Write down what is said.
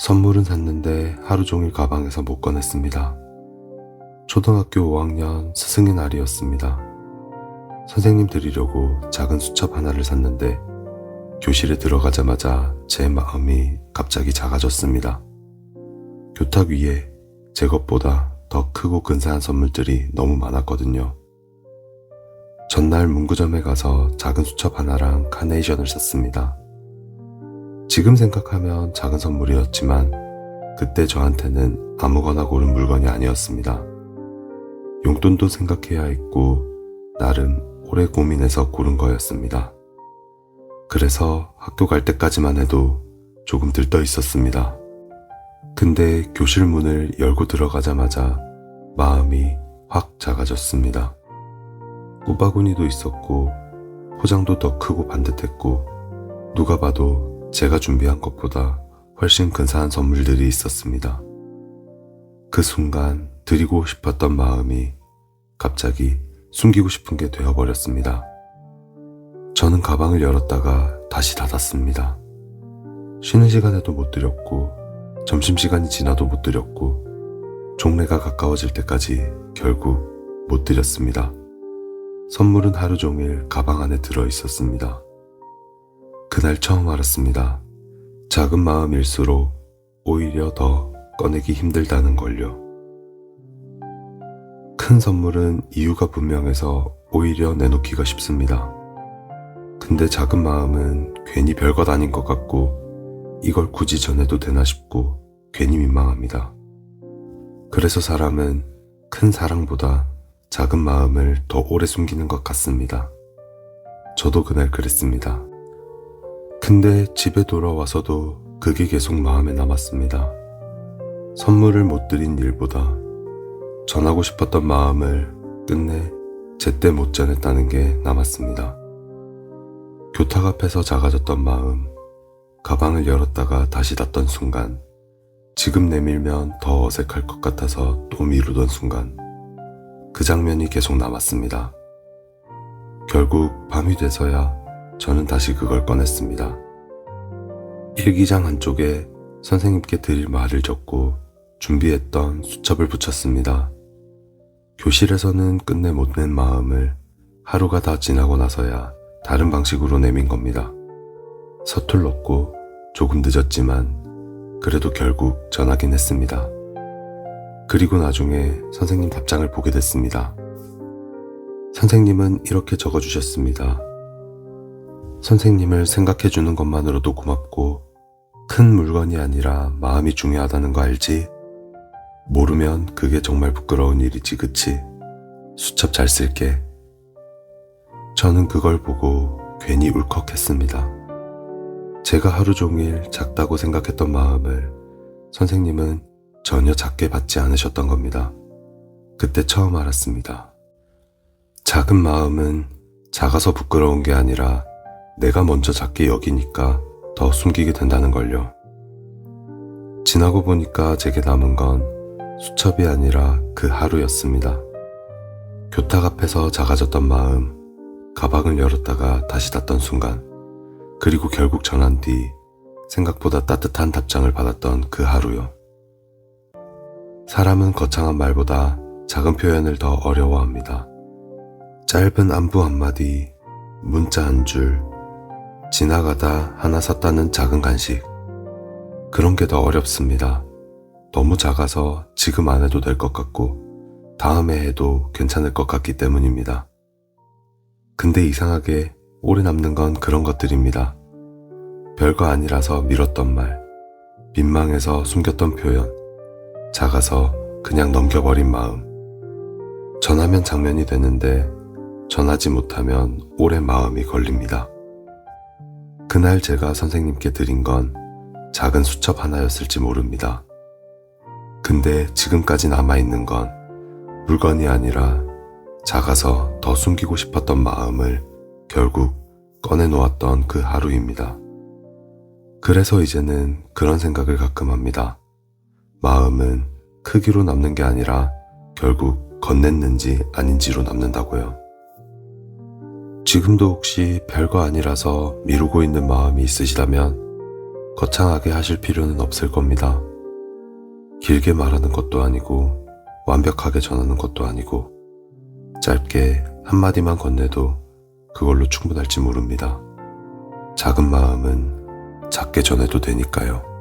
선물은 샀는데 하루 종일 가방에서 못 꺼냈습니다. 초등학교 5학년 스승의 날이었습니다. 선생님 드리려고 작은 수첩 하나를 샀는데 교실에 들어가자마자 제 마음이 갑자기 작아졌습니다. 교탁 위에 제 것보다 더 크고 근사한 선물들이 너무 많았거든요. 전날 문구점에 가서 작은 수첩 하나랑 카네이션을 샀습니다. 지금 생각하면 작은 선물이었지만 그때 저한테는 아무거나 고른 물건이 아니었습니다. 용돈도 생각해야 했고 나름 오래 고민해서 고른 거였습니다. 그래서 학교 갈 때까지만 해도 조금 들떠 있었습니다. 근데 교실 문을 열고 들어가자마자 마음이 확 작아졌습니다. 꼬바구니도 있었고 포장도 더 크고 반듯했고 누가 봐도 제가 준비한 것보다 훨씬 근사한 선물들이 있었습니다. 그 순간 드리고 싶었던 마음이 갑자기 숨기고 싶은 게 되어버렸습니다. 저는 가방을 열었다가 다시 닫았습니다. 쉬는 시간에도 못 드렸고 점심시간이 지나도 못 드렸고 종례가 가까워질 때까지 결국 못 드렸습니다. 선물은 하루 종일 가방 안에 들어 있었습니다. 그날 처음 알았습니다. 작은 마음일수록 오히려 더 꺼내기 힘들다는 걸요. 큰 선물은 이유가 분명해서 오히려 내놓기가 쉽습니다. 근데 작은 마음은 괜히 별것 아닌 것 같고 이걸 굳이 전해도 되나 싶고 괜히 민망합니다. 그래서 사람은 큰 사랑보다 작은 마음을 더 오래 숨기는 것 같습니다. 저도 그날 그랬습니다. 근데 집에 돌아와서도 그게 계속 마음에 남았습니다. 선물을 못 드린 일보다 전하고 싶었던 마음을 끝내 제때 못 전했다는 게 남았습니다. 교탁 앞에서 작아졌던 마음, 가방을 열었다가 다시 닫던 순간, 지금 내밀면 더 어색할 것 같아서 또 미루던 순간, 그 장면이 계속 남았습니다. 결국 밤이 돼서야 저는 다시 그걸 꺼냈습니다. 일기장 한쪽에 선생님께 드릴 말을 적고 준비했던 수첩을 붙였습니다. 교실에서는 끝내 못 낸 마음을 하루가 다 지나고 나서야 다른 방식으로 내민 겁니다. 서툴렀고 조금 늦었지만 그래도 결국 전하긴 했습니다. 그리고 나중에 선생님 답장을 보게 됐습니다. 선생님은 이렇게 적어주셨습니다. 선생님을 생각해주는 것만으로도 고맙고 큰 물건이 아니라 마음이 중요하다는 거 알지? 모르면 그게 정말 부끄러운 일이지, 그치? 수첩 잘 쓸게. 저는 그걸 보고 괜히 울컥했습니다. 제가 하루 종일 작다고 생각했던 마음을 선생님은 전혀 작게 받지 않으셨던 겁니다. 그때 처음 알았습니다. 작은 마음은 작아서 부끄러운 게 아니라 내가 먼저 작게 여기니까 더 숨기게 된다는 걸요. 지나고 보니까 제게 남은 건 수첩이 아니라 그 하루였습니다. 교탁 앞에서 작아졌던 마음, 가방을 열었다가 다시 닫던 순간, 그리고 결국 전한 뒤 생각보다 따뜻한 답장을 받았던 그 하루요. 사람은 거창한 말보다 작은 표현을 더 어려워합니다. 짧은 안부 한마디, 문자 한 줄, 지나가다 하나 샀다는 작은 간식. 그런 게 더 어렵습니다. 너무 작아서 지금 안 해도 될 것 같고 다음에 해도 괜찮을 것 같기 때문입니다. 근데 이상하게 오래 남는 건 그런 것들입니다. 별거 아니라서 미뤘던 말, 민망해서 숨겼던 표현, 작아서 그냥 넘겨버린 마음. 전하면 장면이 되는데 전하지 못하면 오래 마음이 걸립니다. 그날 제가 선생님께 드린 건 작은 수첩 하나였을지 모릅니다. 근데 지금까지 남아있는 건 물건이 아니라 작아서 더 숨기고 싶었던 마음을 결국 꺼내놓았던 그 하루입니다. 그래서 이제는 그런 생각을 가끔 합니다. 마음은 크기로 남는 게 아니라 결국 건넸는지 아닌지로 남는다고요. 지금도 혹시 별거 아니라서 미루고 있는 마음이 있으시다면 거창하게 하실 필요는 없을 겁니다. 길게 말하는 것도 아니고 완벽하게 전하는 것도 아니고 짧게 한마디만 건네도 그걸로 충분할지 모릅니다. 작은 마음은 작게 전해도 되니까요.